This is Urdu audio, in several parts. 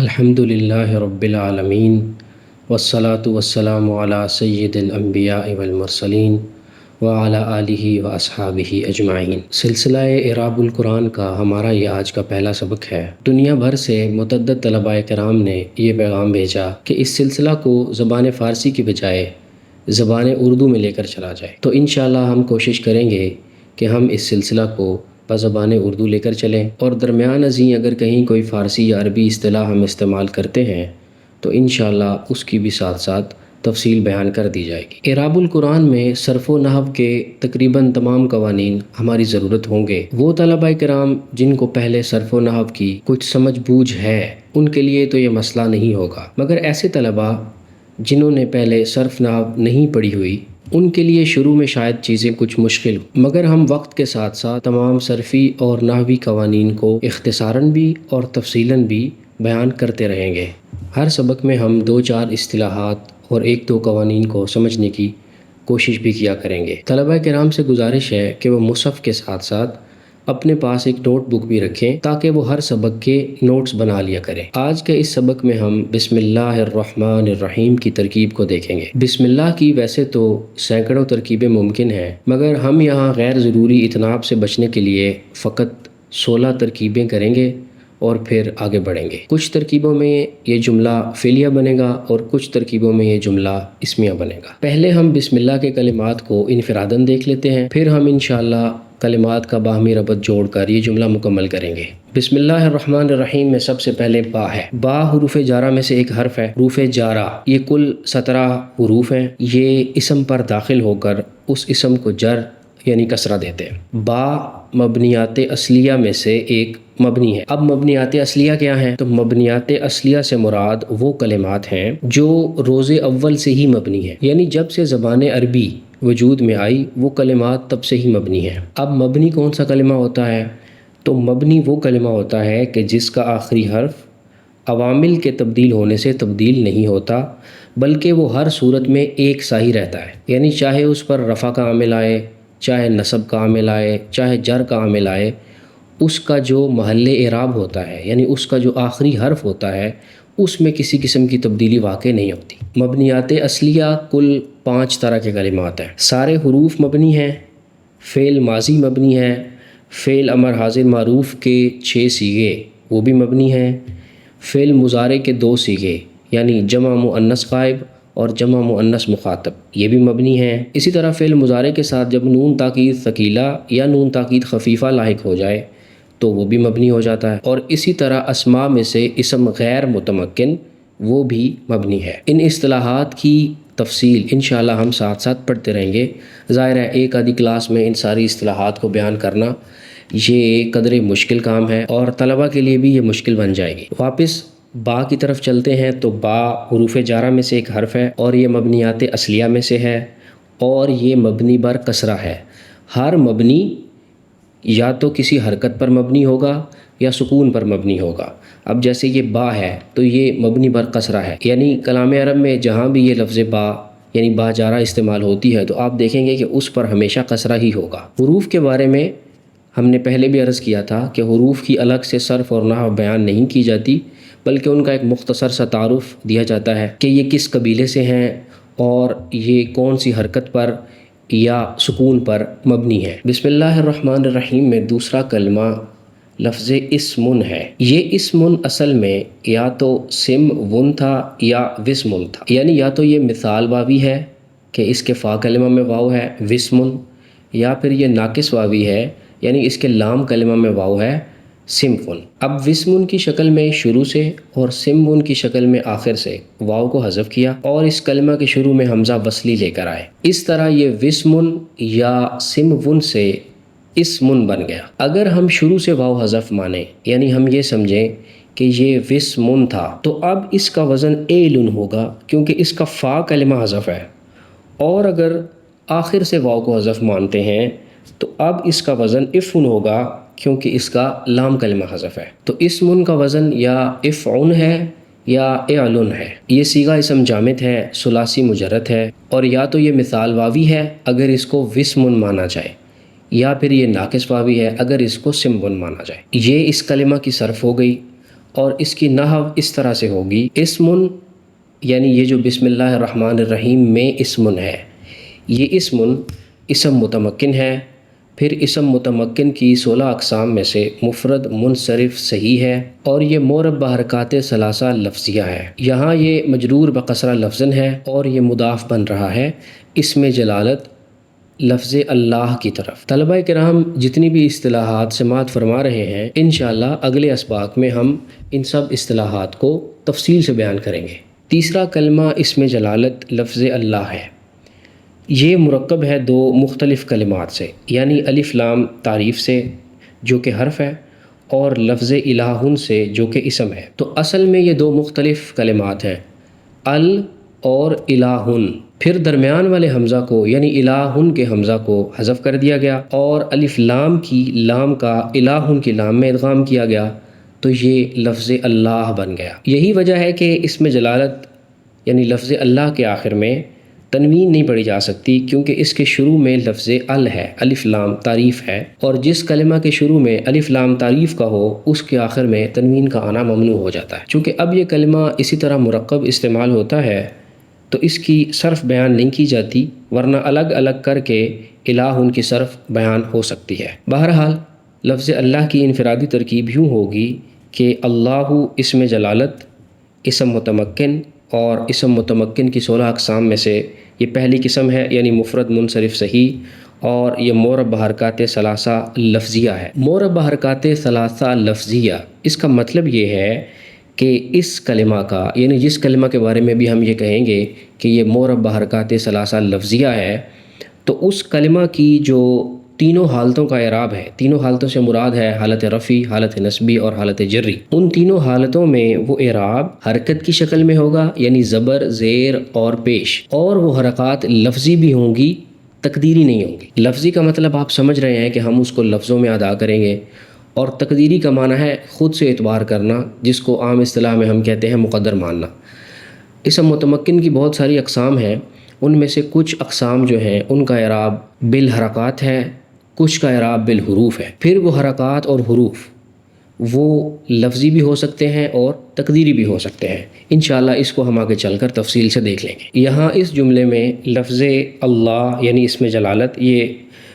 الحمدللہ رب العالمین والصلاة والسلام علی سید الانبیاء والمرسلین وعلی آلہ واصحابہ اجمعین۔ سلسلہ اعراب القرآن کا ہمارا یہ آج کا پہلا سبق ہے۔ دنیا بھر سے متعدد طلباء کرام نے یہ پیغام بھیجا کہ اس سلسلہ کو زبان فارسی کی بجائے زبان اردو میں لے کر چلا جائے، تو انشاءاللہ ہم کوشش کریں گے کہ ہم اس سلسلہ کو بزبان اردو لے کر چلیں، اور درمیان ازیں اگر کہیں کوئی فارسی یا عربی اصطلاح ہم استعمال کرتے ہیں تو انشاءاللہ اس کی بھی ساتھ ساتھ تفصیل بیان کر دی جائے گی۔ اعراب القرآن میں صرف و نحو کے تقریباً تمام قوانین ہماری ضرورت ہوں گے۔ وہ طلباء کرام جن کو پہلے صرف و نحو کی کچھ سمجھ بوجھ ہے ان کے لیے تو یہ مسئلہ نہیں ہوگا، مگر ایسے طلباء جنہوں نے پہلے صرف نحو نہیں پڑھی ہوئی ان کے لیے شروع میں شاید چیزیں کچھ مشکل ہوں، مگر ہم وقت کے ساتھ ساتھ تمام صرفی اور نحوی قوانین کو اختصاراً بھی اور تفصیلاً بھی بیان کرتے رہیں گے۔ ہر سبق میں ہم 2-4 اصطلاحات اور 1-2 قوانین کو سمجھنے کی کوشش بھی کیا کریں گے۔ طلباء کرام سے گزارش ہے کہ وہ مصحف کے ساتھ ساتھ اپنے پاس ایک نوٹ بک بھی رکھیں تاکہ وہ ہر سبق کے نوٹس بنا لیا کریں۔ آج کے اس سبق میں ہم بسم اللہ الرحمن الرحیم کی ترکیب کو دیکھیں گے۔ بسم اللہ کی ویسے تو سینکڑوں ترکیبیں ممکن ہیں، مگر ہم یہاں غیر ضروری اتناب سے بچنے کے لیے فقط 16 ترکیبیں کریں گے اور پھر آگے بڑھیں گے۔ کچھ ترکیبوں میں یہ جملہ فعلیہ بنے گا اور کچھ ترکیبوں میں یہ جملہ اسمیہ بنے گا۔ پہلے ہم بسم اللہ کے کلمات کو انفراداً دیکھ لیتے ہیں، پھر ہم انشاءاللہ کلمات کا باہمی ربط جوڑ کر یہ جملہ مکمل کریں گے۔ بسم اللہ الرحمن الرحیم میں سب سے پہلے با ہے۔ با حروف جارہ میں سے ایک حرف ہے۔ حروف جارہ یہ کل 17 حروف ہیں، یہ اسم پر داخل ہو کر اس اسم کو جر یعنی کسرہ دیتے ہیں۔ با مبنیات اصلیہ میں سے ایک مبنی ہے۔ اب مبنیات اصلیہ کیا ہیں؟ تو مبنیات اصلیہ سے مراد وہ کلمات ہیں جو روز اول سے ہی مبنی ہیں، یعنی جب سے زبان عربی وجود میں آئی وہ کلمات تب سے ہی مبنی ہیں۔ اب مبنی کون سا کلمہ ہوتا ہے؟ تو مبنی وہ کلمہ ہوتا ہے کہ جس کا آخری حرف عوامل کے تبدیل ہونے سے تبدیل نہیں ہوتا، بلکہ وہ ہر صورت میں ایک سا ہی رہتا ہے، یعنی چاہے اس پر رفع کا عامل آئے، چاہے نصب کا عامل آئے، چاہے جر کا عامل آئے، اس کا جو محل اعراب ہوتا ہے یعنی اس کا جو آخری حرف ہوتا ہے اس میں کسی قسم کی تبدیلی واقع نہیں ہوتی۔ مبنیات اصلیہ کل 5 طرح کے کلمات ہیں۔ سارے حروف مبنی ہیں، فعل ماضی مبنی ہے، فعل امر حاضر معروف کے 6 صیغے وہ بھی مبنی ہیں، فعل مضارع کے 2 صیغے یعنی جمع مؤنث غائب اور جمع مؤنث مخاطب یہ بھی مبنی ہیں۔ اسی طرح فعل مضارع کے ساتھ جب نون تاکید ثقیلہ یا نون تاکید خفیفہ لاحق ہو جائے تو وہ بھی مبنی ہو جاتا ہے، اور اسی طرح اسماء میں سے اسم غیر متمکن وہ بھی مبنی ہے۔ ان اصطلاحات کی تفصیل انشاءاللہ ہم ساتھ ساتھ پڑھتے رہیں گے۔ ظاہر ہے ایک آدھی کلاس میں ان ساری اصطلاحات کو بیان کرنا یہ قدرے مشکل کام ہے اور طلبہ کے لیے بھی یہ مشکل بن جائے گی۔ واپس با کی طرف چلتے ہیں تو با حروف جارہ میں سے ایک حرف ہے اور یہ مبنیات اصلیہ میں سے ہے اور یہ مبنی بر کسرہ ہے۔ ہر مبنی یا تو کسی حرکت پر مبنی ہوگا یا سکون پر مبنی ہوگا۔ اب جیسے یہ با ہے تو یہ مبنی بر کسرہ ہے، یعنی کلام عرب میں جہاں بھی یہ لفظ با یعنی با جارہ استعمال ہوتی ہے تو آپ دیکھیں گے کہ اس پر ہمیشہ کسرہ ہی ہوگا۔ حروف کے بارے میں ہم نے پہلے بھی عرض کیا تھا کہ حروف کی الگ سے صرف اور نحو بیان نہیں کی جاتی، بلکہ ان کا ایک مختصر سا تعارف دیا جاتا ہے کہ یہ کس قبیلے سے ہیں اور یہ کون سی حرکت پر یا سکون پر مبنی ہے۔ بسم اللہ الرحمن الرحیم میں دوسرا کلمہ لفظ اسمن ہے۔ یہ اسمن اصل میں یا تو سم ون تھا یا وسمن تھا، یعنی یا تو یہ مثال واوی ہے کہ اس کے فا کلمہ میں واو ہے وسمن، یا پھر یہ ناقص واوی ہے یعنی اس کے لام کلمہ میں واو ہے سمفن۔ اب وسمن کی شکل میں شروع سے اور سمون کی شکل میں آخر سے واو کو حذف کیا اور اس کلمہ کے شروع میں حمزہ وصلی لے کر آئے، اس طرح یہ وسمن یا سمون سے اسمن بن گیا۔ اگر ہم شروع سے واو حذف مانیں یعنی ہم یہ سمجھیں کہ یہ وسمن تھا تو اب اس کا وزن ایلن ہوگا کیونکہ اس کا فا کلمہ حذف ہے، اور اگر آخر سے واو کو حذف مانتے ہیں تو اب اس کا وزن افن ہوگا کیونکہ اس کا لام کلمہ حذف ہے۔ تو اسمن کا وزن یا افعن ہے یا اعلن ہے۔ یہ صیغہ اسم جامد ہے، ثلاثی مجرد ہے، اور یا تو یہ مثال واوی ہے اگر اس کو وسمن مانا جائے، یا پھر یہ ناقص واوی ہے اگر اس کو سمون مانا جائے۔ یہ اس کلمہ کی صرف ہو گئی، اور اس کی نحو اس طرح سے ہوگی، اسم یعنی یہ جو بسم اللہ الرحمن الرحیم میں اسم ہے، یہ اسم متمکن ہے۔ پھر اسم متمکن کی 16 اقسام میں سے مفرد منصرف صحیح ہے، اور یہ مورب بحرکات ثلاثہ لفظیہ ہے۔ یہاں یہ مجرور بقصرہ لفظاً ہے اور یہ مضاف بن رہا ہے اسم جلالت لفظ اللہ کی طرف۔ طلبہ کرام جتنی بھی اصطلاحات سماعت فرما رہے ہیں، انشاءاللہ اگلے اسباق میں ہم ان سب اصطلاحات کو تفصیل سے بیان کریں گے۔ تیسرا کلمہ اسم جلالت لفظ اللہ ہے۔ یہ مرکب ہے دو مختلف کلمات سے، یعنی الف لام تعریف سے جو کہ حرف ہے، اور لفظ الہن سے جو کہ اسم ہے۔ تو اصل میں یہ دو مختلف کلمات ہیں، ال اور الہن۔ پھر درمیان والے حمزہ کو یعنی الہن کے حمزہ کو حذف کر دیا گیا اور الف لام کی لام کا الہن کی لام میں ادغام کیا گیا، تو یہ لفظ اللہ بن گیا۔ یہی وجہ ہے کہ اسم جلالت یعنی لفظ اللہ کے آخر میں تنوین نہیں پڑھی جا سکتی، کیونکہ اس کے شروع میں لفظ ال ہے، الف لام تعریف ہے، اور جس کلمہ کے شروع میں الف لام تعریف کا ہو اس کے آخر میں تنوین کا آنا ممنوع ہو جاتا ہے۔ چونکہ اب یہ کلمہ اسی طرح مرکب استعمال ہوتا ہے تو اس کی صرف بیان نہیں کی جاتی، ورنہ الگ الگ کر کے الہن کی صرف بیان ہو سکتی ہے۔ بہرحال لفظ اللہ کی انفرادی ترکیب یوں ہوگی کہ اللہ اسم جلالت، اسم متمکن، اور اسم متمکن کی 16 اقسام میں سے یہ پہلی قسم ہے، یعنی مفرد منصرف صحیح، اور یہ مورب بحرکات ثلاثہ لفظیہ ہے۔ مورب بحرکات ثلاثہ لفظیہ اس کا مطلب یہ ہے کہ اس کلمہ کا یعنی جس کلمہ کے بارے میں بھی ہم یہ کہیں گے کہ یہ مورب بحرکات ثلاثہ لفظیہ ہے، تو اس کلمہ کی جو تینوں حالتوں کا اعراب ہے، تینوں حالتوں سے مراد ہے حالت رفعی، حالت نصبی اور حالت جری، ان تینوں حالتوں میں وہ اعراب حرکت کی شکل میں ہوگا، یعنی زبر، زیر اور پیش، اور وہ حرکات لفظی بھی ہوں گی، تقدیری نہیں ہوں گی۔ لفظی کا مطلب آپ سمجھ رہے ہیں کہ ہم اس کو لفظوں میں ادا کریں گے، اور تقدیری کا معنی ہے خود سے اعتبار کرنا، جس کو عام اصطلاح میں ہم کہتے ہیں مقدر ماننا۔ اسم متمکن کی بہت ساری اقسام ہیں، ان میں سے کچھ اقسام جو ہیں ان کا اعراب بالحرکات ہے، کچھ کا اعراب بالحروف ہے۔ پھر وہ حرکات اور حروف وہ لفظی بھی ہو سکتے ہیں اور تقدیری بھی ہو سکتے ہیں۔ انشاءاللہ اس کو ہم آگے چل کر تفصیل سے دیکھ لیں گے۔ یہاں اس جملے میں لفظ اللہ یعنی اسم جلالت یہ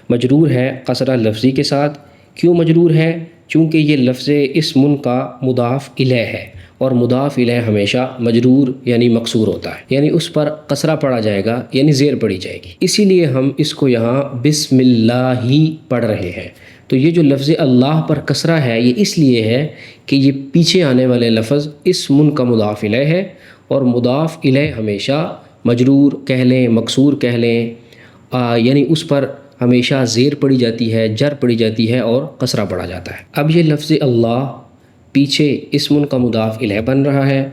مجرور ہے قصرہ لفظی کے ساتھ۔ کیوں مجرور ہے؟ چونکہ یہ لفظ اسم کا مضاف الیہ ہے، اور مضاف الیہ ہمیشہ مجرور یعنی مکسور ہوتا ہے، یعنی اس پر قصرہ پڑا جائے گا، یعنی زیر پڑی جائے گی، اسی لیے ہم اس کو یہاں بسم اللہ ہی پڑھ رہے ہیں۔ تو یہ جو لفظ اللہ پر قصرہ ہے یہ اس لیے ہے کہ یہ پیچھے آنے والے لفظ اسم کا مضاف الیہ ہے، اور مضاف الیہ ہمیشہ مجرور کہہ لیں، مکسور کہہ لیں، یعنی اس پر ہمیشہ زیر پڑی جاتی ہے، جر پڑی جاتی ہے اور قصرہ پڑا جاتا ہے۔ اب یہ لفظ اللہ پیچھے اسم کا مضاف الیہ بن رہا ہے،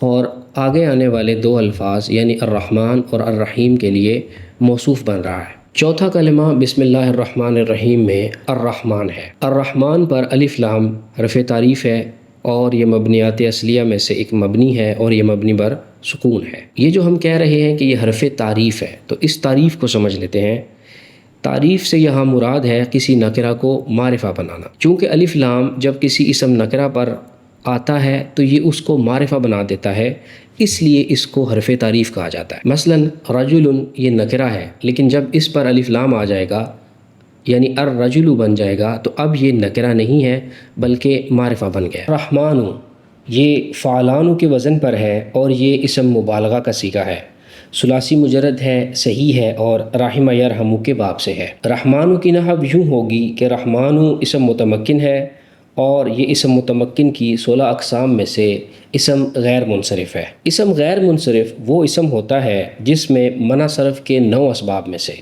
اور آگے آنے والے دو الفاظ یعنی الرحمن اور الرحیم کے لیے موصوف بن رہا ہے۔ چوتھا کلمہ بسم اللہ الرحمن الرحیم میں الرحمن ہے۔ الرحمن پر الف لام حرف تعریف ہے، اور یہ مبنیات اصلیہ میں سے ایک مبنی ہے، اور یہ مبنی بر سکون ہے۔ یہ جو ہم کہہ رہے ہیں کہ یہ حرف تعریف ہے، تو اس تعریف کو سمجھ لیتے ہیں۔ تعریف سے یہاں مراد ہے کسی نکرہ کو معرفہ بنانا، چونکہ الف لام جب کسی اسم نکرہ پر آتا ہے تو یہ اس کو معرفہ بنا دیتا ہے، اس لیے اس کو حرف تعریف کہا جاتا ہے۔ مثلا رجل یہ نکرہ ہے، لیکن جب اس پر الف لام آ جائے گا یعنی الرجل بن جائے گا تو اب یہ نکرہ نہیں ہے بلکہ معرفہ بن گیا۔ رحمان یہ فعلان کے وزن پر ہے، اور یہ اسم مبالغہ کا صیغہ ہے، ثلاثی مجرد ہے، صحیح ہے، اور رحم یرحم کے باب سے ہے۔ رحمان کی نحو یوں ہوگی کہ رحمان اسم متمکن ہے، اور یہ اسم متمکن کی 16 اقسام میں سے اسم غیر منصرف ہے۔ اسم غیر منصرف وہ اسم ہوتا ہے جس میں منع صرف کے 9 اسباب میں سے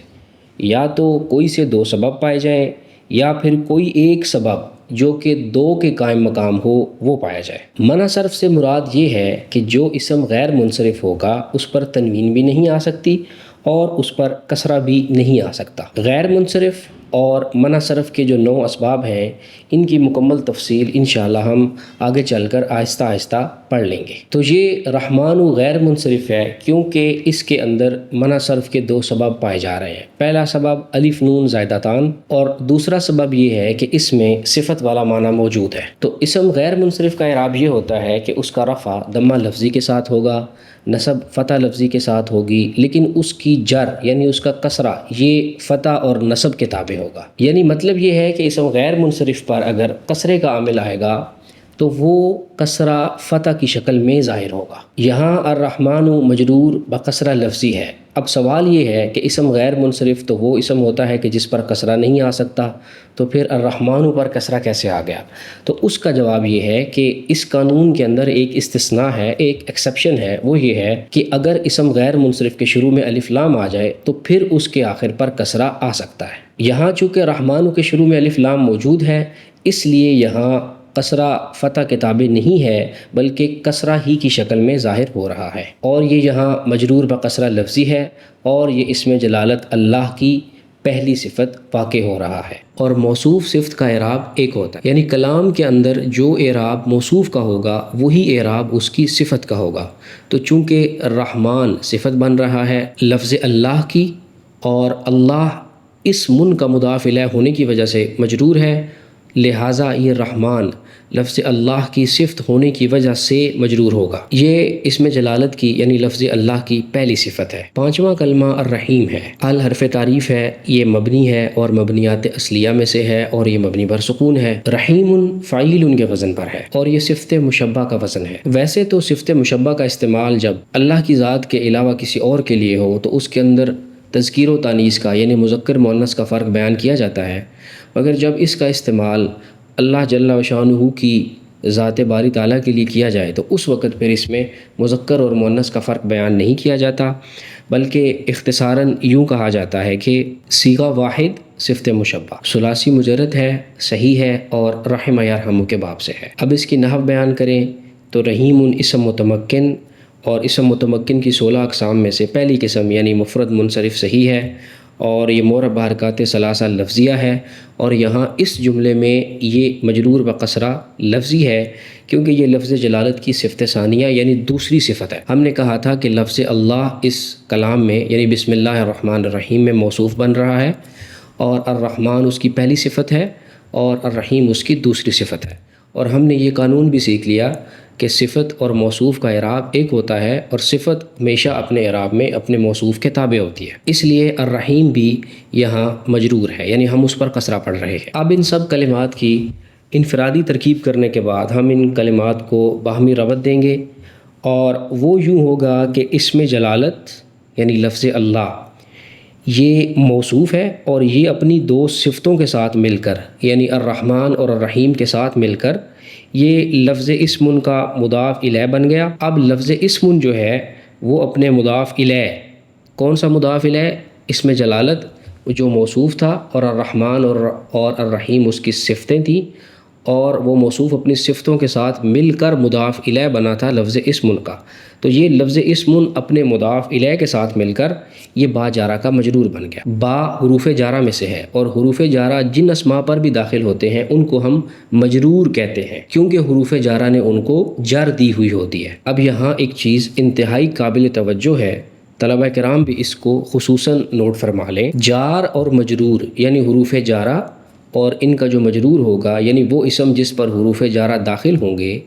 یا تو کوئی سے 2 سبب پائے جائیں، یا پھر کوئی ایک سبب جو کہ 2 کے قائم مقام ہو وہ پایا جائے۔ منع صرف سے مراد یہ ہے کہ جو اسم غیر منصرف ہوگا اس پر تنوین بھی نہیں آ سکتی اور اس پر کسرہ بھی نہیں آ سکتا۔ غیر منصرف اور منع صرف کے جو 9 اسباب ہیں ان کی مکمل تفصیل انشاءاللہ ہم آگے چل کر آہستہ آہستہ پڑھ لیں گے۔ تو یہ رحمان غیر منصرف ہے کیونکہ اس کے اندر منع صرف کے دو سبب پائے جا رہے ہیں۔ پہلا سبب الف نون زائدتان، اور دوسرا سبب یہ ہے کہ اس میں صفت والا معنی موجود ہے۔ تو اسم غیر منصرف کا اعراب یہ ہوتا ہے کہ اس کا رفع ضمہ لفظی کے ساتھ ہوگا، نصب فتح لفظی کے ساتھ ہوگی، لیکن اس کی جر یعنی اس کا کسرہ یہ فتح اور نصب کے تابع ہوگا۔ یعنی مطلب یہ ہے کہ اسم غیر منصرف پر اگر کسرے کا عامل آئے گا تو وہ کسرہ فتح کی شکل میں ظاہر ہوگا۔ یہاں الرحمن مجرور بکسرہ لفظی ہے۔ اب سوال یہ ہے کہ اسم غیر منصرف تو وہ اسم ہوتا ہے کہ جس پر کسرہ نہیں آ سکتا، تو پھر الرحمن پر کسرہ کیسے آ گیا؟ تو اس کا جواب یہ ہے کہ اس قانون کے اندر ایک استثناء ہے، ایک ایکسیپشن ہے، وہ یہ ہے کہ اگر اسم غیر منصرف کے شروع میں الف لام آ جائے تو پھر اس کے آخر پر کسرہ آ سکتا ہے۔ یہاں چونکہ رحمان کے شروع میں الف لام موجود ہے، اس لیے یہاں کسرہ فتح کے تابع نہیں ہے بلکہ کسرہ ہی کی شکل میں ظاہر ہو رہا ہے، اور یہ یہاں مجرور بکسرہ لفظی ہے، اور یہ اس میں جلالت اللہ کی پہلی صفت واقع ہو رہا ہے۔ اور موصوف صفت کا اعراب ایک ہوتا ہے، یعنی کلام کے اندر جو اعراب موصوف کا ہوگا وہی اعراب اس کی صفت کا ہوگا۔ تو چونکہ الرحمن صفت بن رہا ہے لفظ اللہ کی، اور اللہ اسم کا مضاف الیہ ہونے کی وجہ سے مجرور ہے، لہٰذا یہ رحمان لفظ اللہ کی صفت ہونے کی وجہ سے مجرور ہوگا۔ یہ اس میں جلالت کی یعنی لفظ اللہ کی پہلی صفت ہے۔ پانچواں کلمہ الرحیم ہے۔ ال حرف تعریف ہے، یہ مبنی ہے اور مبنیات اصلیہ میں سے ہے، اور یہ مبنی بر سکون ہے۔ رحیم فاعل کے وزن پر ہے، اور یہ صفت مشبہ کا وزن ہے۔ ویسے تو صفت مشبہ کا استعمال جب اللہ کی ذات کے علاوہ کسی اور کے لیے ہو تو اس کے اندر تذکیر و تانیث کا یعنی مذکر مؤنث کا فرق بیان کیا جاتا ہے، مگر جب اس کا استعمال اللہ جل شانہ کی ذات باری تعالیٰ کے لیے کیا جائے تو اس وقت پھر اس میں مذکر اور مؤنث کا فرق بیان نہیں کیا جاتا، بلکہ اختصاراً یوں کہا جاتا ہے کہ صیغہ واحد صفت مشبہ، ثلاثی مجرد ہے، صحیح ہے، اور رحم یرحم کے باب سے ہے۔ اب اس کی نحو بیان کریں تو رحیم اسم متمکن، اور اسم متمکن کی 16 اقسام میں سے پہلی قسم یعنی مفرد منصرف صحیح ہے، اور یہ مربع حرکات ثلاثہ لفظیہ ہے، اور یہاں اس جملے میں یہ مجرور بکسرہ لفظی ہے کیونکہ یہ لفظ جلالت کی صفت ثانیہ یعنی دوسری صفت ہے۔ ہم نے کہا تھا کہ لفظ اللہ اس کلام میں یعنی بسم اللہ الرحمن الرحیم میں موصوف بن رہا ہے، اور الرحمن اس کی پہلی صفت ہے اور الرحیم اس کی دوسری صفت ہے۔ اور ہم نے یہ قانون بھی سیکھ لیا کہ صفت اور موصوف کا اعراب ایک ہوتا ہے، اور صفت ہمیشہ اپنے اعراب میں اپنے موصوف کے تابع ہوتی ہے، اس لیے الرحیم بھی یہاں مجرور ہے، یعنی ہم اس پر کسرہ پڑھ رہے ہیں۔ اب ان سب کلمات کی انفرادی ترکیب کرنے کے بعد ہم ان کلمات کو باہمی ربط دیں گے، اور وہ یوں ہوگا کہ اسم جلالت یعنی لفظ اللہ یہ موصوف ہے، اور یہ اپنی دو صفتوں کے ساتھ مل کر یعنی الرحمن اور الرحیم کے ساتھ مل کر یہ لفظ اسم کا مضاف الیہ بن گیا۔ اب لفظ اسم جو ہے وہ اپنے مضاف الیہ، کون سا مضاف الیہ؟ اسم جلالت جو موصوف تھا، اور الرحمن اور الرحیم اس کی صفتیں تھیں، اور وہ موصوف اپنی صفتوں کے ساتھ مل کر مضاف الیہ بنا تھا لفظ اسم کا۔ تو یہ لفظ اسم اپنے مضاف الیہ کے ساتھ مل کر یہ با جارہ کا مجرور بن گیا۔ با حروف جارہ میں سے ہے، اور حروف جارہ جن اسماء پر بھی داخل ہوتے ہیں ان کو ہم مجرور کہتے ہیں کیونکہ حروف جارہ نے ان کو جر دی ہوئی ہوتی ہے۔ اب یہاں ایک چیز انتہائی قابل توجہ ہے، طلبہ کرام بھی اس کو خصوصاً نوٹ فرما لیں۔ جار اور مجرور یعنی حروف جارہ اور ان کا جو مجرور ہوگا یعنی وہ اسم جس پر حروف جارہ داخل ہوں گے،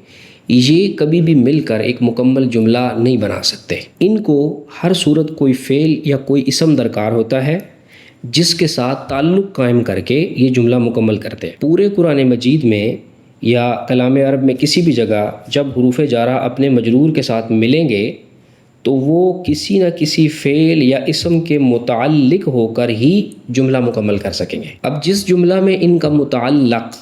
یہ کبھی بھی مل کر ایک مکمل جملہ نہیں بنا سکتے۔ ان کو ہر صورت کوئی فعل یا کوئی اسم درکار ہوتا ہے جس کے ساتھ تعلق قائم کر کے یہ جملہ مکمل کرتے ہیں۔ پورے قرآن مجید میں یا کلام عرب میں کسی بھی جگہ جب حروف جارہ اپنے مجرور کے ساتھ ملیں گے تو وہ کسی نہ کسی فعل یا اسم کے متعلق ہو کر ہی جملہ مکمل کر سکیں گے۔ اب جس جملہ میں ان کا متعلق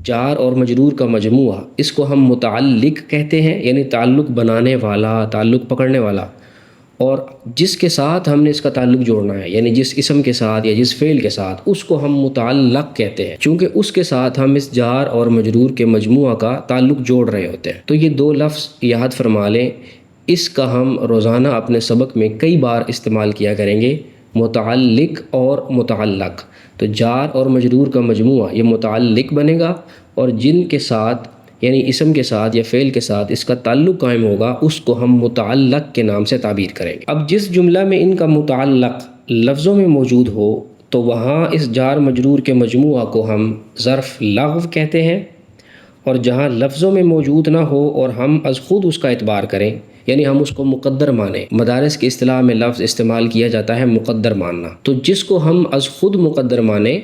جار اور مجرور کا مجموعہ، اس کو ہم متعلق کہتے ہیں، یعنی تعلق بنانے والا، تعلق پکڑنے والا، اور جس کے ساتھ ہم نے اس کا تعلق جوڑنا ہے یعنی جس اسم کے ساتھ یا جس فعل کے ساتھ، اس کو ہم متعلق کہتے ہیں چونکہ اس کے ساتھ ہم اس جار اور مجرور کے مجموعہ کا تعلق جوڑ رہے ہوتے ہیں۔ تو یہ دو لفظ یاد فرما لیں، اس کا ہم روزانہ اپنے سبق میں کئی بار استعمال کیا کریں گے، متعلق اور متعلق۔ تو جار اور مجرور کا مجموعہ یہ متعلق بنے گا، اور جن کے ساتھ یعنی اسم کے ساتھ یا فعل کے ساتھ اس کا تعلق قائم ہوگا، اس کو ہم متعلق کے نام سے تعبیر کریں گے۔ اب جس جملہ میں ان کا متعلق لفظوں میں موجود ہو تو وہاں اس جار مجرور کے مجموعہ کو ہم ظرف لغو کہتے ہیں، اور جہاں لفظوں میں موجود نہ ہو اور ہم از خود اس کا اعتبار کریں، یعنی ہم اس کو مقدر مانیں۔ مدارس کی اصطلاح میں لفظ استعمال کیا جاتا ہے مقدر ماننا، تو جس کو ہم از خود مقدر مانیں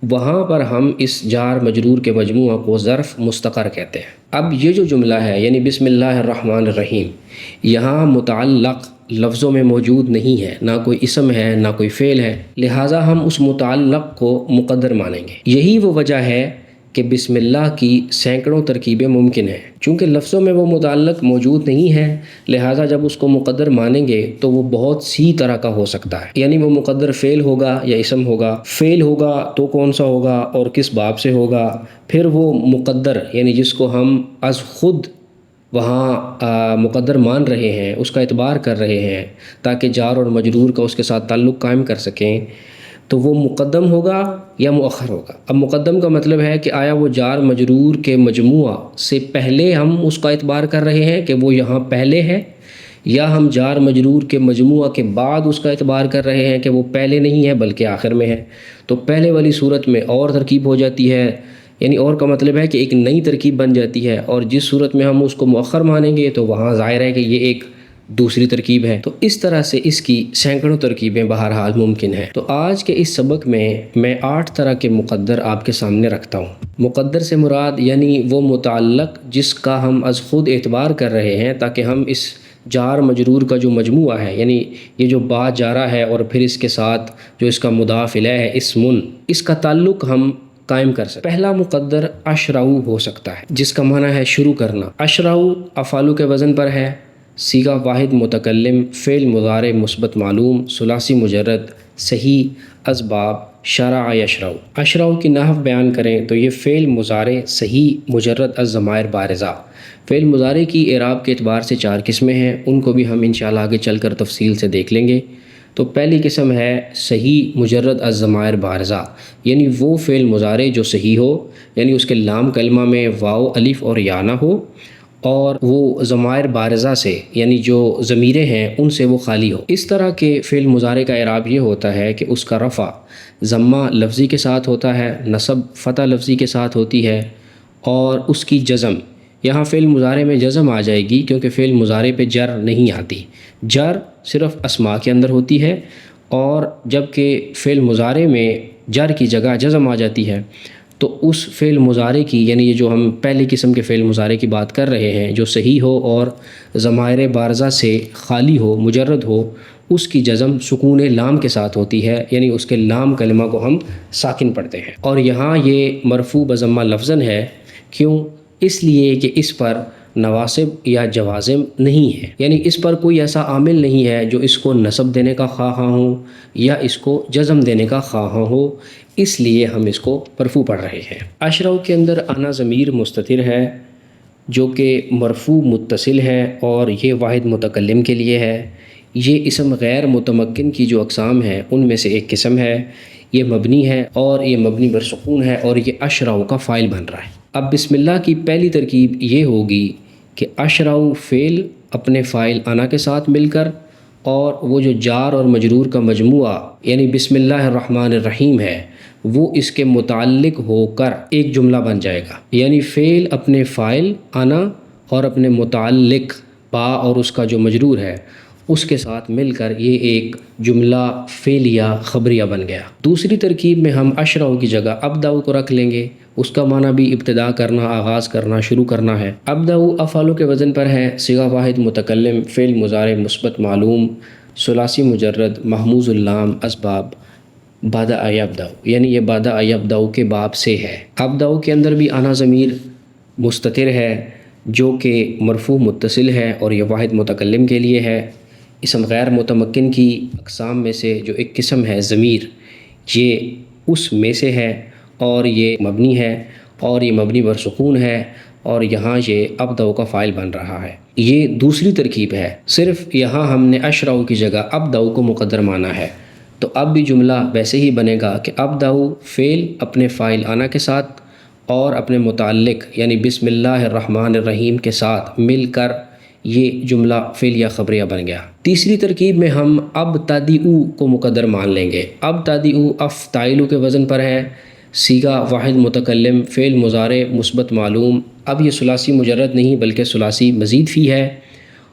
وہاں پر ہم اس جار مجرور کے مجموعہ کو ظرف مستقر کہتے ہیں۔ اب یہ جو جملہ ہے یعنی بسم اللہ الرحمن الرحیم، یہاں متعلق لفظوں میں موجود نہیں ہے، نہ کوئی اسم ہے نہ کوئی فعل ہے، لہٰذا ہم اس متعلق کو مقدر مانیں گے۔ یہی وہ وجہ ہے کہ بسم اللہ کی سینکڑوں ترکیبیں ممکن ہیں، چونکہ لفظوں میں وہ متعلق موجود نہیں ہے، لہٰذا جب اس کو مقدر مانیں گے تو وہ بہت سی طرح کا ہو سکتا ہے، یعنی وہ مقدر فعل ہوگا یا اسم ہوگا، فعل ہوگا تو کون سا ہوگا اور کس باب سے ہوگا، پھر وہ مقدر یعنی جس کو ہم از خود وہاں مقدر مان رہے ہیں، اس کا اعتبار کر رہے ہیں تاکہ جار اور مجرور کا اس کے ساتھ تعلق قائم کر سکیں، تو وہ مقدم ہوگا یا مؤخر ہوگا۔ اب مقدم کا مطلب ہے کہ آیا وہ جار مجرور کے مجموعہ سے پہلے ہم اس کا اعتبار کر رہے ہیں کہ وہ یہاں پہلے ہے، یا ہم جار مجرور کے مجموعہ کے بعد اس کا اعتبار کر رہے ہیں کہ وہ پہلے نہیں ہے بلکہ آخر میں ہے۔ تو پہلے والی صورت میں اور ترکیب ہو جاتی ہے، یعنی اور کا مطلب ہے کہ ایک نئی ترکیب بن جاتی ہے، اور جس صورت میں ہم اس کو مؤخر مانیں گے تو وہاں ظاہر ہے کہ یہ ایک دوسری ترکیب ہے۔ تو اس طرح سے اس کی سینکڑوں ترکیبیں بہرحال ممکن ہیں۔ تو آج کے اس سبق میں 8 طرح کے مقدر آپ کے سامنے رکھتا ہوں۔ مقدر سے مراد یعنی وہ متعلق جس کا ہم از خود اعتبار کر رہے ہیں تاکہ ہم اس جار مجرور کا جو مجموعہ ہے، یعنی یہ جو با جارہ ہے اور پھر اس کے ساتھ جو اس کا مضاف الیہ ہے اسمن، اس کا تعلق ہم قائم کر سکتے۔ پہلا مقدر اشرعو ہو سکتا ہے، جس کا معنی ہے شروع کرنا۔ اشرعو افعالو کے وزن پر ہے، صیغہ واحد متکلم، فعل مضارع مثبت معلوم، ثلاثی مجرد، صحیح اسباب، شرع یشرع۔ اشرعو کی نحو بیان کریں تو یہ فعل مضارع صحیح مجرد از ضمائر بارزہ۔ فعل مضارع کی اعراب کے اعتبار سے 4 قسمیں ہیں، ان کو بھی ہم انشاءاللہ آگے چل کر تفصیل سے دیکھ لیں گے۔ تو پہلی قسم ہے صحیح مجرد از ضمائر بارزہ، یعنی وہ فعل مضارع جو صحیح ہو، یعنی اس کے لام کلمہ میں واو الف اور یا نہ ہو، اور وہ ضمائر بارزہ سے یعنی جو ضمیریں ہیں ان سے وہ خالی ہو۔ اس طرح کے فعل مضارع کا اعراب یہ ہوتا ہے کہ اس کا رفع ضمہ لفظی کے ساتھ ہوتا ہے، نصب فتح لفظی کے ساتھ ہوتی ہے، اور اس کی جزم، یہاں فعل مضارع میں جزم آ جائے گی کیونکہ فعل مضارع پہ جر نہیں آتی، جر صرف اسماء کے اندر ہوتی ہے، اور جب کہ فعل مضارع میں جر کی جگہ جزم آ جاتی ہے تو اس فعل مضارع کی، یعنی یہ جو ہم پہلی قسم کے فعل مضارع کی بات کر رہے ہیں جو صحیح ہو اور ضمائر بارزہ سے خالی ہو، مجرد ہو، اس کی جزم سکون لام کے ساتھ ہوتی ہے، یعنی اس کے لام کلمہ کو ہم ساکن پڑھتے ہیں۔ اور یہاں یہ مرفوع بضمہ لفظاً ہے، کیوں؟ اس لیے کہ اس پر نواسب یا جوازم نہیں ہے، یعنی اس پر کوئی ایسا عامل نہیں ہے جو اس کو نصب دینے کا خواہاں ہو یا اس کو جزم دینے کا خواہاں ہو، اس لیے ہم اس کو مرفوع پڑھ رہے ہیں۔ اشرعو کے اندر انا ضمیر مستتر ہے جو کہ مرفوع متصل ہے، اور یہ واحد متکلم کے لیے ہے۔ یہ اسم غیر متمکن کی جو اقسام ہیں ان میں سے ایک قسم ہے، یہ مبنی ہے اور یہ مبنی بر سکون ہے، اور یہ اشرعو کا فاعل بن رہا ہے۔ اب بسم اللہ کی پہلی ترکیب یہ ہوگی کہ اشرعو فعل اپنے فاعل انا کے ساتھ مل کر، اور وہ جو جار اور مجرور کا مجموعہ یعنی بسم اللہ الرحمن الرحیم ہے وہ اس کے متعلق ہو کر ایک جملہ بن جائے گا، یعنی فعل اپنے فاعل انا اور اپنے متعلق با اور اس کا جو مجرور ہے اس کے ساتھ مل کر یہ ایک جملہ فعلیہ خبریہ بن گیا۔ دوسری ترکیب میں ہم اشرعو کی جگہ ابدأ کو رکھ لیں گے، اس کا معنی بھی ابتدا کرنا، آغاز کرنا، شروع کرنا ہے۔ ابدأ افعالو کے وزن پر ہے، صیغہ واحد متکلم، فعل مضارع مثبت معلوم، ثلاثی مجرد، محموز اللام، اسباب، بدأ یبدأ، یعنی یہ بدأ یبدأ کے باب سے ہے۔ ابدأ کے اندر بھی انا ضمیر مستتر ہے جو کہ مرفوع متصل ہے اور یہ واحد متکلم کے لیے ہے۔ اسم غیر متمکن کی اقسام میں سے جو ایک قسم ہے ضمیر، یہ اس میں سے ہے اور یہ مبنی ہے، اور یہ مبنی بر سکون ہے، اور یہاں یہ ابدأ کا فاعل بن رہا ہے۔ یہ دوسری ترکیب ہے، صرف یہاں ہم نے اشرعو کی جگہ ابدأ کو مقدر مانا ہے، تو اب بھی جملہ ویسے ہی بنے گا کہ ابدأ فعل اپنے فاعل انا کے ساتھ اور اپنے متعلق یعنی بسم اللہ الرحمن الرحیم کے ساتھ مل کر یہ جملہ فعل یا خبریہ بن گیا۔ تیسری ترکیب میں ہم ابتدئ کو مقدر مان لیں گے۔ ابتدئ افتعل کے وزن پر ہے، صیغہ واحد متکلم، فعل مضارع مثبت معلوم۔ اب یہ ثلاثی مجرد نہیں بلکہ ثلاثی مزید فی ہے،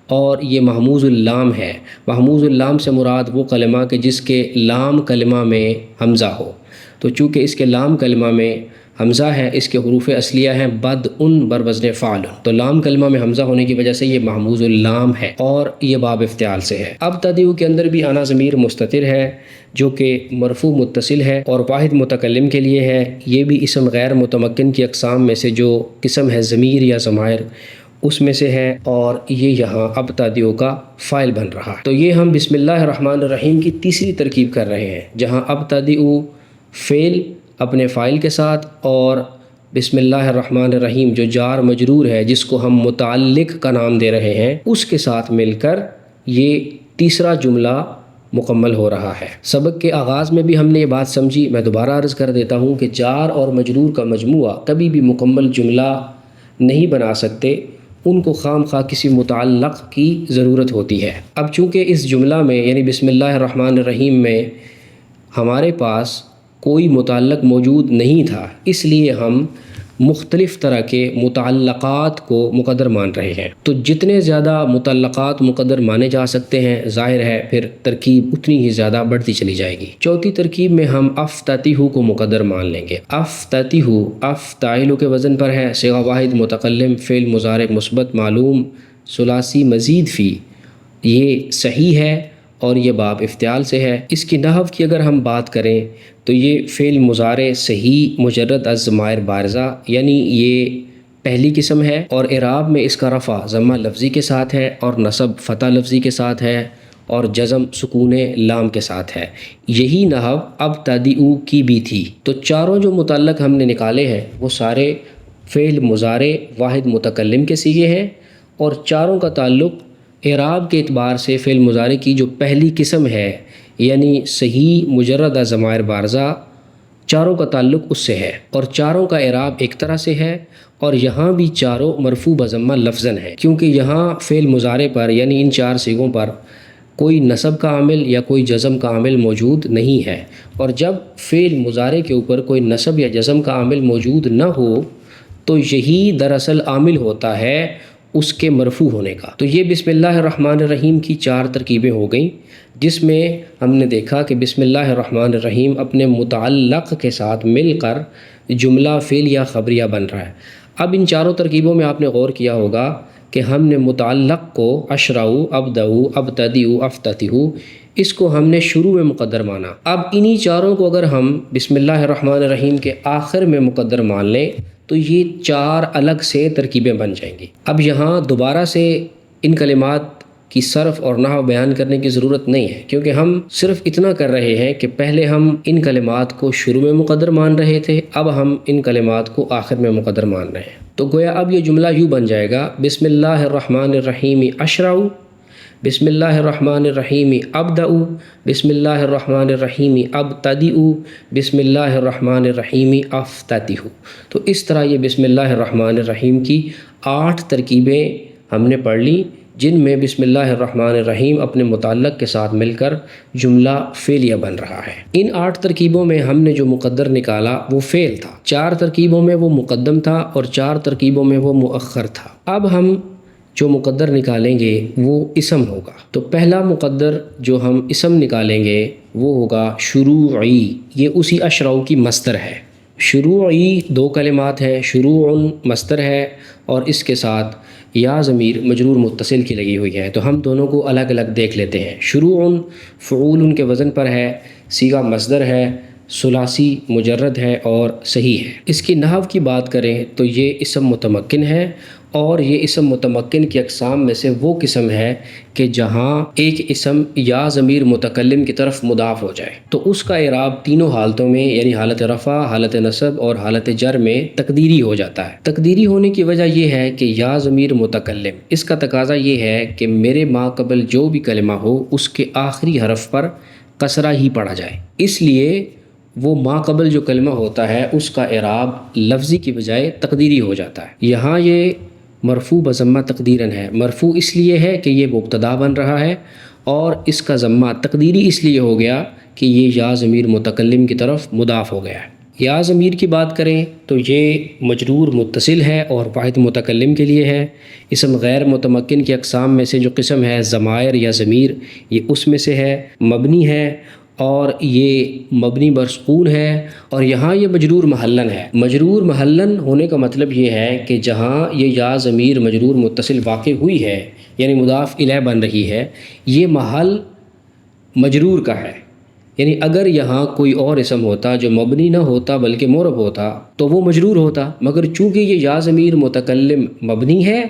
اور یہ محموز اللام ہے۔ محموز اللام سے مراد وہ کلمہ کہ جس کے لام کلمہ میں حمزہ ہو، تو چونکہ اس کے لام کلمہ میں حمزہ ہے، اس کے حروف اصلیہ ہیں بد ان بر وزن فعل، تو لام کلمہ میں حمزہ ہونے کی وجہ سے یہ محموز اللام ہے اور یہ باب افتعال سے ہے۔ ابتدئ کے اندر بھی انا ضمیر مستتر ہے جو کہ مرفوع متصل ہے اور واحد متکلم کے لیے ہے۔ یہ بھی اسم غیر متمکن کی اقسام میں سے جو قسم ہے ضمیر یا ضمائر اس میں سے ہے، اور یہ یہاں ابتدئ کا فاعل بن رہا ہے۔ تو یہ ہم بسم اللہ الرحمن الرحیم کی تیسری ترکیب کر رہے ہیں، جہاں ابتدئ فعل اپنے فاعل کے ساتھ اور بسم اللہ الرحمن الرحیم جو جار مجرور ہے جس کو ہم متعلق کا نام دے رہے ہیں اس کے ساتھ مل کر یہ تیسرا جملہ مکمل ہو رہا ہے۔ سبق کے آغاز میں بھی ہم نے یہ بات سمجھی، میں دوبارہ عرض کر دیتا ہوں کہ جار اور مجرور کا مجموعہ کبھی بھی مکمل جملہ نہیں بنا سکتے، ان کو خام خواہ کسی متعلق کی ضرورت ہوتی ہے۔ اب چونکہ اس جملہ میں یعنی بسم اللہ الرحمن الرحیم میں ہمارے پاس کوئی متعلق موجود نہیں تھا، اس لیے ہم مختلف طرح کے متعلقات کو مقدر مان رہے ہیں۔ تو جتنے زیادہ متعلقات مقدر مانے جا سکتے ہیں ظاہر ہے پھر ترکیب اتنی ہی زیادہ بڑھتی چلی جائے گی۔ چوتھی ترکیب میں ہم افتتح کو مقدر مان لیں گے۔ افتتح افتعل کے وزن پر ہے، صیغہ واحد متکلم، فعل مضارع مثبت معلوم، ثلاثی مزید فی، یہ صحیح ہے اور یہ باب افتعال سے ہے۔ اس کی نحو کی اگر ہم بات کریں تو یہ فعل مضارع صحیح مجرد از ضمائر بارزہ، یعنی یہ پہلی قسم ہے، اور اعراب میں اس کا رفع ضمہ لفظی کے ساتھ ہے اور نصب فتح لفظی کے ساتھ ہے اور جزم سکون لام کے ساتھ ہے۔ یہی نحو ابتدئ کی بھی تھی۔ تو چاروں جو متعلق ہم نے نکالے ہیں وہ سارے فعل مضارع واحد متکلم کے صیغے ہیں، اور چاروں کا تعلق اعراب کے اعتبار سے فعل مضارع کی جو پہلی قسم ہے یعنی صحیح مجرد از ضمائر بارزہ، چاروں کا تعلق اس سے ہے، اور چاروں کا اعراب ایک طرح سے ہے، اور یہاں بھی چاروں مرفوع بضمہ لفظاً ہے، کیونکہ یہاں فعل مضارع پر یعنی ان چار صیغوں پر کوئی نصب کا عامل یا کوئی جزم کا عامل موجود نہیں ہے، اور جب فعل مضارع کے اوپر کوئی نصب یا جزم کا عامل موجود نہ ہو تو یہی دراصل عامل ہوتا ہے اس کے مرفوع ہونے کا۔ تو یہ بسم اللہ الرحمن الرحیم کی چار ترکیبیں ہو گئیں، جس میں ہم نے دیکھا کہ بسم اللہ الرحمن الرحیم اپنے متعلق کے ساتھ مل کر جملہ فعل یا خبریہ بن رہا ہے۔ اب ان چاروں ترکیبوں میں آپ نے غور کیا ہوگا کہ ہم نے متعلق کو اشرع، ابدع، ابتدئ، افتتح، اس کو ہم نے شروع میں مقدر مانا۔ اب انہی چاروں کو اگر ہم بسم اللہ الرحمن الرحیم کے آخر میں مقدر مان لیں تو یہ چار الگ سے ترکیبیں بن جائیں گی۔ اب یہاں دوبارہ سے ان کلمات کی صرف اور نحو بیان کرنے کی ضرورت نہیں ہے، کیونکہ ہم صرف اتنا کر رہے ہیں کہ پہلے ہم ان کلمات کو شروع میں مقدر مان رہے تھے، اب ہم ان کلمات کو آخر میں مقدر مان رہے ہیں۔ تو گویا اب یہ جملہ یوں بن جائے گا، بسم اللہ الرحمن الرحیم اشرع، بسم اللہ الرحمن الرحیم ابدع، بسم اللہ الرحمن الرحیم ابتدئ، بسم اللہ الرحمن الرحیم افتتح۔ تو اس طرح یہ بسم اللہ الرحمن الرحیم کی 8 ترکیبیں ہم نے پڑھ لی، جن میں بسم اللہ الرحمن الرحیم اپنے متعلق کے ساتھ مل کر جملہ فعلیہ بن رہا ہے۔ ان 8 ترکیبوں میں ہم نے جو مقدر نکالا وہ فعل تھا، 4 ترکیبوں میں وہ مقدم تھا اور 4 ترکیبوں میں وہ مؤخر تھا۔ اب ہم جو مقدر نکالیں گے وہ اسم ہوگا۔ تو پہلا مقدر جو ہم اسم نکالیں گے وہ ہوگا شروعی، یہ اسی اشرع کی مصدر ہے۔ شروعی 2 کلمات ہیں، شروع مصدر ہے اور اس کے ساتھ یا ضمیر مجرور متصل کی لگی ہوئی ہے، تو ہم دونوں کو الگ الگ دیکھ لیتے ہیں۔ شروع فعول کے وزن پر ہے، صیغہ مصدر ہے، ثلاثی مجرد ہے اور صحیح ہے۔ اس کی نحو کی بات کریں تو یہ اسم متمکن ہے، اور یہ اسم متمکن کی اقسام میں سے وہ قسم ہے کہ جہاں ایک اسم یا ضمیر متکلم کی طرف مضاف ہو جائے تو اس کا اعراب تینوں حالتوں میں یعنی حالت رفع، حالت نصب اور حالت جر میں تقدیری ہو جاتا ہے۔ تقدیری ہونے کی وجہ یہ ہے کہ یا ضمیر متکلم، اس کا تقاضا یہ ہے کہ میرے ما قبل جو بھی کلمہ ہو اس کے آخری حرف پر کسرہ ہی پڑھا جائے، اس لیے وہ ما قبل جو کلمہ ہوتا ہے اس کا اعراب لفظی کی بجائے تقدیری ہو جاتا ہے۔ یہاں یہ مرفوع بضمہ تقدیراً ہے، مرفوع اس لیے ہے کہ یہ مبتدا بن رہا ہے، اور اس کا ضمہ تقدیری اس لیے ہو گیا کہ یہ یا ضمیر متکلم کی طرف مضاف ہو گیا ہے۔ یا ضمیر کی بات کریں تو یہ مجرور متصل ہے اور واحد متکلم کے لیے ہے۔ اسم غیر متمکن کی اقسام میں سے جو قسم ہے ضمائر یا ضمیر، یہ اس میں سے ہے، مبنی ہے، اور یہ مبنی بر سکون ہے، اور یہاں یہ مجرور محلن ہے۔ مجرور محلن ہونے کا مطلب یہ ہے کہ جہاں یہ یا ضمیر مجرور متصل واقع ہوئی ہے، یعنی مضاف الیہ بن رہی ہے، یہ محل مجرور کا ہے۔ یعنی اگر یہاں کوئی اور اسم ہوتا جو مبنی نہ ہوتا بلکہ معرب ہوتا تو وہ مجرور ہوتا، مگر چونکہ یہ یا ضمیر متکلم مبنی ہے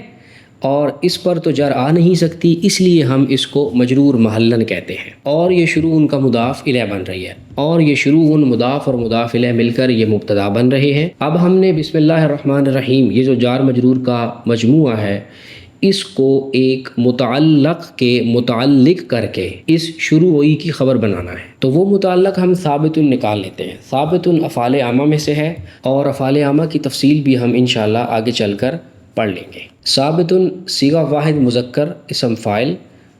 اور اس پر تو جر آ نہیں سکتی، اس لیے ہم اس کو مجرور محلن کہتے ہیں، اور یہ شروع ان کا مضاف الیہ بن رہی ہے، اور یہ شروع ان مضاف اور مضاف الیہ مل کر یہ مبتدا بن رہے ہیں۔ اب ہم نے بسم اللہ الرحمن الرحیم، یہ جو جار مجرور کا مجموعہ ہے، اس کو ایک متعلق کے متعلق کر کے اس شروعی کی خبر بنانا ہے، تو وہ متعلق ہم ثابت نکال لیتے ہیں۔ ثابت افعال عامہ میں سے ہے، اور افعال عامہ کی تفصیل بھی ہم انشاءاللہ آگے چل کر پڑھ لیں گے۔ ثابت صیغہ واحد مذکر اسم فاعل،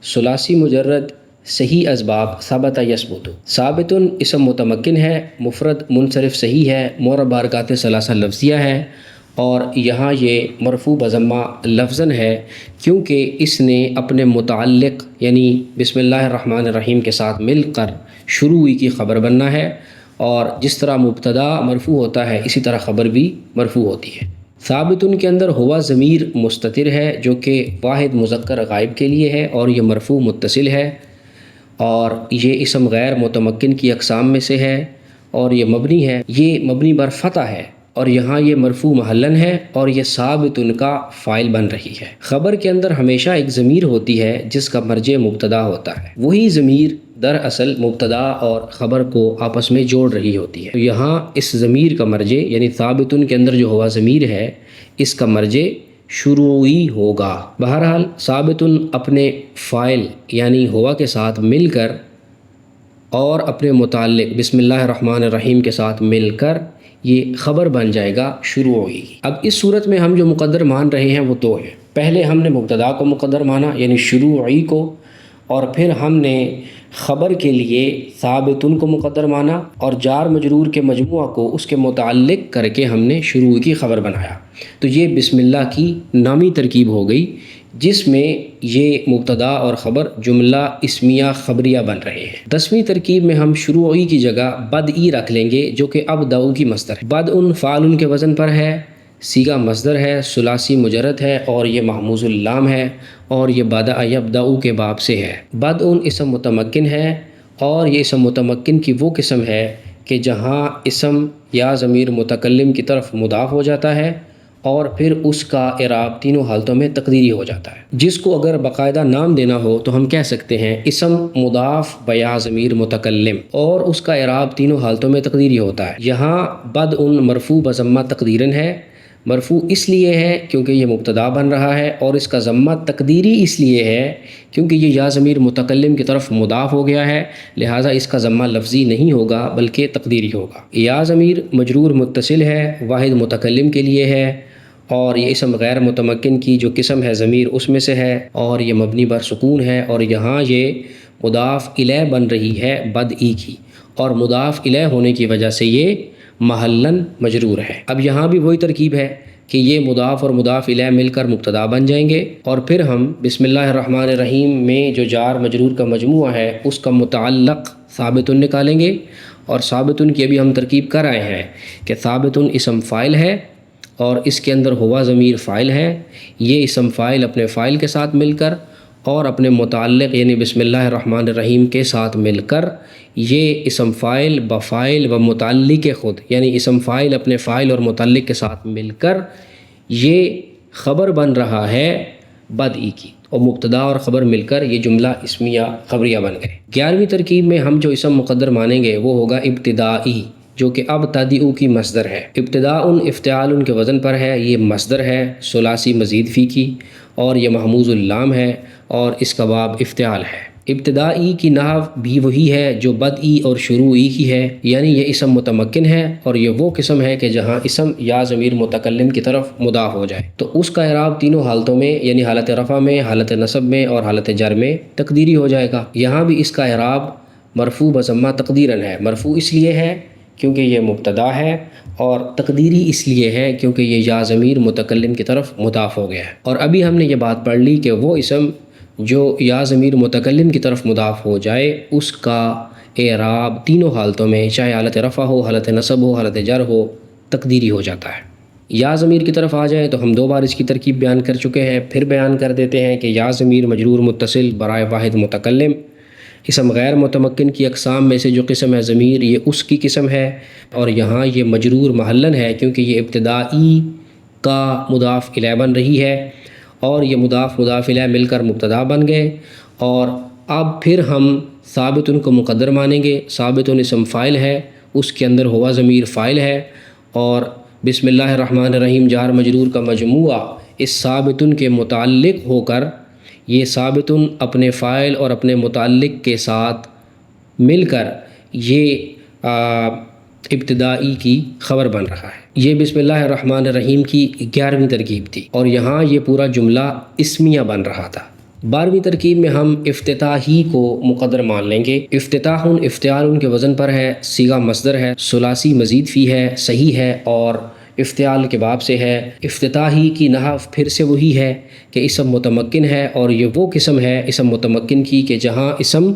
ثلاثی مجرد صحیح اسباب ثبت یثبت۔ ثابت اسم متمکن ہے، مفرد منصرف صحیح ہے، معرب حرکات ثلاثہ لفظیہ ہے، اور یہاں یہ مرفوع بضمہ لفظاً ہے کیونکہ اس نے اپنے متعلق یعنی بسم اللہ الرحمن الرحیم کے ساتھ مل کر شروعی کی خبر بننا ہے، اور جس طرح مبتدا مرفوع ہوتا ہے اسی طرح خبر بھی مرفوع ہوتی ہے۔ ثابت کے اندر ہوا ضمیر مستتر ہے جو کہ واحد مذکر غائب کے لیے ہے، اور یہ مرفوع متصل ہے، اور یہ اسم غیر متمکن کی اقسام میں سے ہے، اور یہ مبنی ہے، یہ مبنی بر فتح ہے، اور یہاں یہ مرفوع محلن ہے، اور یہ ثابت کا فاعل بن رہی ہے۔ خبر کے اندر ہمیشہ ایک ضمیر ہوتی ہے جس کا مرجع مبتدا ہوتا ہے، وہی ضمیر دراصل مبتدا اور خبر کو آپس میں جوڑ رہی ہوتی ہے۔ تو یہاں اس ضمیر کا مرجع یعنی ثابت کے اندر جو ہوا ضمیر ہے اس کا مرجع شروعی ہوگا۔ بہرحال ثابت اپنے فاعل یعنی ہوا کے ساتھ مل کر اور اپنے متعلق بسم اللہ الرحمن الرحیم کے ساتھ مل کر یہ خبر بن جائے گا شروعی۔ اب اس صورت میں ہم جو مقدر مان رہے ہیں وہ دو ہیں۔ پہلے ہم نے مبتدا کو مقدر مانا یعنی شروعی کو، اور پھر ہم نے خبر کے لیے ثابت کو مقدر مانا، اور جار مجرور کے مجموعہ کو اس کے متعلق کر کے ہم نے شروع کی خبر بنایا۔ تو یہ بسم اللہ کی نامی ترکیب ہو گئی جس میں یہ مبتدا اور خبر جملہ اسمیہ خبریہ بن رہے ہیں۔ 10ویں ترکیب میں ہم شروعی کی جگہ بدئی رکھ لیں گے جو کہ ابدأ کی مصدر ہے۔ بدء فعل کے وزن پر ہے، صیغہ مصدر ہے، ثلاثی مجرد ہے، اور یہ محموز اللام ہے، اور یہ بدأ یبدأ کے باب سے ہے۔ بدء اسم متمکن ہے، اور یہ اسم متمکن کی وہ قسم ہے کہ جہاں اسم یا ضمیر متکلم کی طرف مضاف ہو جاتا ہے اور پھر اس کا اعراب تینوں حالتوں میں تقدیری ہو جاتا ہے، جس کو اگر باقاعدہ نام دینا ہو تو ہم کہہ سکتے ہیں اسم مضاف بیا ضمیر متکلم، اور اس کا اعراب تینوں حالتوں میں تقدیری ہوتا ہے۔ یہاں بدء مرفوع بضمہ تقدیراً ہے، مرفوع اس لیے ہے کیونکہ یہ مبتدا بن رہا ہے، اور اس کا ضمہ تقدیری اس لیے ہے کیونکہ یہ یا ضمیر متکلم کی طرف مضاف ہو گیا ہے، لہٰذا اس کا ضمہ لفظی نہیں ہوگا بلکہ تقدیری ہوگا۔ یا ضمیر مجرور متصل ہے، واحد متکلم کے لیے ہے، اور یہ اسم غیر متمکن کی جو قسم ہے ضمیر اس میں سے ہے، اور یہ مبنی بر سکون ہے، اور یہاں یہ مضاف الیہ بن رہی ہے بدئی کی، اور مضاف الیہ ہونے کی وجہ سے یہ محلن مجرور ہے۔ اب یہاں بھی وہی ترکیب ہے کہ یہ مضاف اور مضاف الیہ مل کر مبتدا بن جائیں گے، اور پھر ہم بسم اللہ الرحمن الرحیم میں جو جار مجرور کا مجموعہ ہے اس کا متعلق ثابت نکالیں گے، اور ثابت کی ابھی ہم ترکیب کر آئے ہیں کہ ثابت اسم فاعل ہے اور اس کے اندر ہوا ضمیر فاعل ہے، یہ اسم فاعل اپنے فاعل کے ساتھ مل کر اور اپنے متعلق یعنی بسم اللہ الرحمن الرحیم کے ساتھ مل کر یہ اسم فاعل بفاعل و متعلق خود یعنی اسم فاعل اپنے فاعل اور متعلق کے ساتھ مل کر یہ خبر بن رہا ہے بدئی کی، اور مبتدا اور خبر مل کر یہ جملہ اسمیہ خبریہ بن گئے۔ 11ویں ترکیب میں ہم جو اسم مقدر مانیں گے وہ ہوگا ابتدائی، جو کہ ابتدئ کی مصدر ہے۔ ابتداء افتعال کے وزن پر ہے، یہ مصدر ہے ثلاثی مزید فی کی، اور یہ محموز اللام ہے اور اس کا باب افتعال ہے۔ ابتدائی کی نحو بھی وہی ہے جو بدئی اور شروعی کی ہے، یعنی یہ اسم متمکن ہے اور یہ وہ قسم ہے کہ جہاں اسم یا ضمیر متکلم کی طرف مضاف ہو جائے، تو اس کا اعراب تینوں حالتوں میں یعنی حالت رفع میں، حالت نصب میں اور حالت جر میں تقدیری ہو جائے گا۔ یہاں بھی اس کا اعراب مرفوع بضمہ تقدیراً ہے۔ مرفوع اس لیے ہے کیونکہ یہ مبتدا ہے، اور تقدیری اس لیے ہے کیونکہ یہ یا ضمیر متکلم کی طرف مضاف ہو گیا ہے۔ اور ابھی ہم نے یہ بات پڑھ لی کہ وہ اسم جو یا ضمیر متکلم کی طرف مضاف ہو جائے اس کا اعراب تینوں حالتوں میں، چاہے حالت رفع ہو، حالت نصب ہو، حالت جر ہو، تقدیری ہو جاتا ہے۔ یا ضمیر کی طرف آ جائے تو ہم 2 بار اس کی ترکیب بیان کر چکے ہیں، پھر بیان کر دیتے ہیں کہ یا ضمیر مجرور متصل برائے واحد متکلم، اسم غیر متمکن کی اقسام میں سے جو قسم ہے ضمیر، یہ اس کی قسم ہے، اور یہاں یہ مجرور محلاً ہے کیونکہ یہ ابتدائی کا مضاف الیہ بن رہی ہے، اور یہ مضاف الیہ مل کر مبتدا بن گئے۔ اور اب پھر ہم ثابت کو مقدر مانیں گے۔ ثابت اسم فاعل ہے، اس کے اندر ہوا ضمیر فاعل ہے، اور بسم اللہ الرحمن الرحیم جار مجرور کا مجموعہ اس ثابت کے متعلق ہو کر یہ ثابت اپنے فاعل اور اپنے متعلق کے ساتھ مل کر یہ ابتدائی کی خبر بن رہا ہے۔ یہ بسم اللہ الرحمن الرحیم کی 11ویں ترکیب تھی، اور یہاں یہ پورا جملہ اسمیہ بن رہا تھا۔ 12ویں ترکیب میں ہم افتتاحی کو مقدر مان لیں گے۔ افتتاح افتعال کے وزن پر ہے، صیغہ مصدر ہے، ثلاثی مزید فی ہے، صحیح ہے، اور افتعال کے باب سے ہے۔ افتتاحی کی نحو پھر سے وہی ہے کہ اسم متمکن ہے، اور یہ وہ قسم ہے اسم متمکن کی کہ جہاں اسم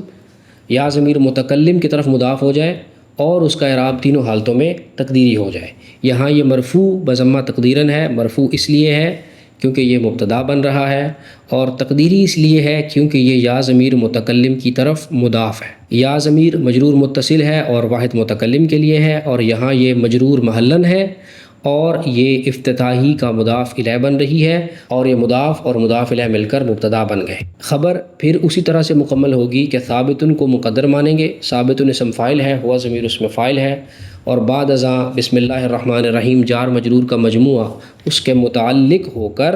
یا ضمیر متکلم کی طرف مضاف ہو جائے اور اس کا اعراب تینوں حالتوں میں تقدیری ہو جائے۔ یہاں یہ مرفوع بضمہ تقدیراً ہے۔ مرفوع اس لیے ہے کیونکہ یہ مبتدا بن رہا ہے، اور تقدیری اس لیے ہے کیونکہ یہ یا ضمیر متکلم کی طرف مضاف ہے۔ یا ضمیر مجرور متصل ہے اور واحد متکلم کے لیے ہے، اور یہاں یہ مجرور محلاً ہے، اور یہ افتتاحی کا مضاف الیہ بن رہی ہے، اور یہ مضاف اور مضاف الیہ مل کر مبتدا بن گئے۔ خبر پھر اسی طرح سے مکمل ہوگی کہ ثابت کو مقدر مانیں گے۔ ثابت اسم فاعل ہے، ہوا ضمیر اس میں فاعل ہے، اور بعد ازاں بسم اللہ الرحمن الرحیم جار مجرور کا مجموعہ اس کے متعلق ہو کر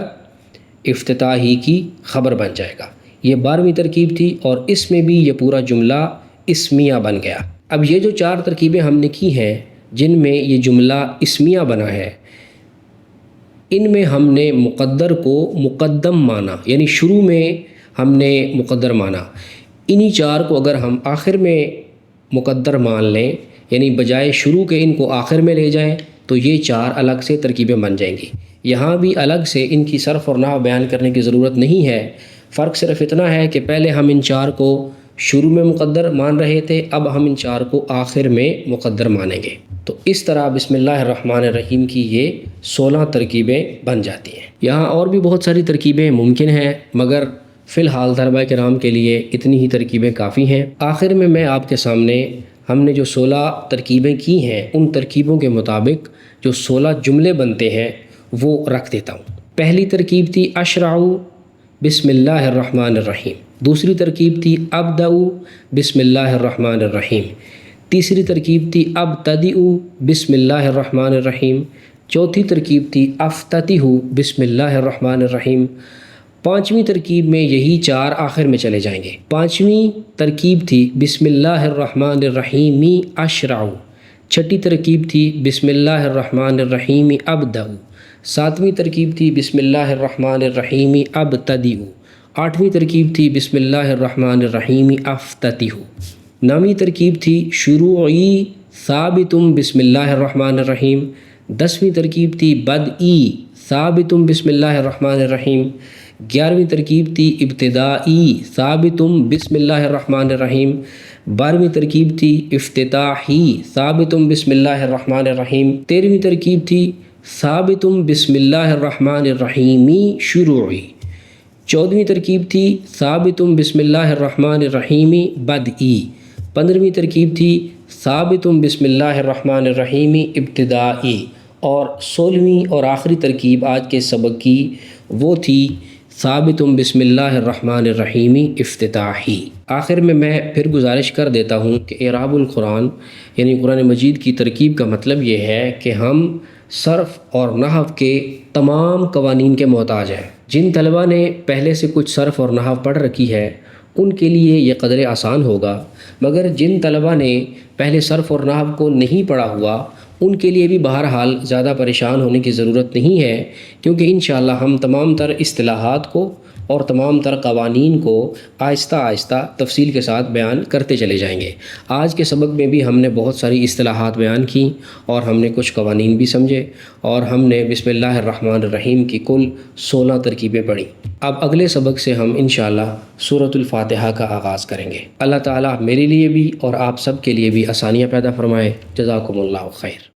افتتاحی کی خبر بن جائے گا۔ یہ 12ویں ترکیب تھی، اور اس میں بھی یہ پورا جملہ اسمیہ بن گیا۔ اب یہ جو 4 ترکیبیں ہم نے کی ہیں جن میں یہ جملہ اسمیہ بنا ہے، ان میں ہم نے مقدر کو مقدم مانا، یعنی شروع میں ہم نے مقدر مانا۔ انہی 4 کو اگر ہم آخر میں مقدر مان لیں، یعنی بجائے شروع کے ان کو آخر میں لے جائیں، تو یہ 4 الگ سے ترکیبیں بن جائیں گی۔ یہاں بھی الگ سے ان کی صرف اور نحو بیان کرنے کی ضرورت نہیں ہے، فرق صرف اتنا ہے کہ پہلے ہم ان 4 کو شروع میں مقدر مان رہے تھے، اب ہم ان 4 کو آخر میں مقدر مانیں گے۔ تو اس طرح بسم اللہ الرحمن الرحیم کی یہ 16 ترکیبیں بن جاتی ہیں۔ یہاں اور بھی بہت ساری ترکیبیں ممکن ہیں، مگر فی الحال طلبہ کرام کے لیے اتنی ہی ترکیبیں کافی ہیں۔ آخر میں آپ کے سامنے ہم نے جو 16 ترکیبیں کی ہیں، ان ترکیبوں کے مطابق جو 16 جملے بنتے ہیں وہ رکھ دیتا ہوں۔ پہلی ترکیب تھی اشرعوا بسم اللہ الرحمن الرحیم۔ دوسری ترکیب تھی ابدأوا بسم اللہ الرحمن الرحیم۔ تیسری ترکیب تھی ابتدئوا بسم اللہ الرحمن الرحیم۔ چوتھی ترکیب تھی افتتحوا بسم اللہ الرحمن الرحیم۔ 5ویں ترکیب میں یہی 4 آخر میں چلے جائیں گے۔ 5ویں ترکیب تھی بسم اللہ الرحمن الرحیم اشرعوا۔ 6ٹھی ترکیب تھی بسم اللہ الرحمن الرحیم ابدأوا۔ 7ویں ترکیب تھی بسم اللہ الرحمن الرحیم ابتدئوا۔ 8ویں ترکیب تھی بسم اللہ الرحمن الرحیم افتتحوا۔ 9ویں ترکیب تھی شروعی ثابت بسم اللہ الرحمن الرحیم۔ 10ویں ترکیب تھی بدئی ثابت بسم اللہ الرحمن الرحیم۔ 11ویں ترکیب تھی ابتدائی ثابت بسم اللہ الرحمن الرحیم۔ 12ویں ترکیب تھی افتتاحی ثابت بسم اللہ الرحمن الرحیم۔ 13ویں ترکیب تھی ثابت بسم اللہ الرحمن الرحیم شروعی۔ 14ویں ترکیب تھی ثابت بسم اللہ الرحمن الرحیم بدئی۔ 15ویں ترکیب تھی ثابت بسم اللہ الرحمن الرحیم ابتدائی۔ اور 16ویں اور آخری ترکیب آج کے سبق کی وہ تھی ثابت بسم اللہ الرحمن الرحیم افتتاحی۔ آخر میں پھر گزارش کر دیتا ہوں کہ اعراب القرآن یعنی قرآن مجید کی ترکیب کا مطلب یہ ہے کہ ہم صرف اور نحو کے تمام قوانین کے محتاج ہیں۔ جن طلبہ نے پہلے سے کچھ صرف اور نحو پڑھ رکھی ہے ان کے لیے یہ قدر آسان ہوگا، مگر جن طلبہ نے پہلے صرف اور نحو کو نہیں پڑھا ہوا ان کے لیے بھی بہرحال زیادہ پریشان ہونے کی ضرورت نہیں ہے، کیونکہ انشاءاللہ ہم تمام تر اصطلاحات کو اور تمام تر قوانین کو آہستہ آہستہ تفصیل کے ساتھ بیان کرتے چلے جائیں گے۔ آج کے سبق میں بھی ہم نے بہت ساری اصطلاحات بیان کیں اور ہم نے کچھ قوانین بھی سمجھے، اور ہم نے بسم اللہ الرحمن الرحیم کی کل 16 ترکیبیں پڑھی۔ اب اگلے سبق سے ہم انشاءاللہ سورۃ الفاتحہ کا آغاز کریں گے۔ اللہ تعالیٰ میرے لیے بھی اور آپ سب کے لیے بھی آسانیاں پیدا فرمائے۔ جزاکم اللہ خیر۔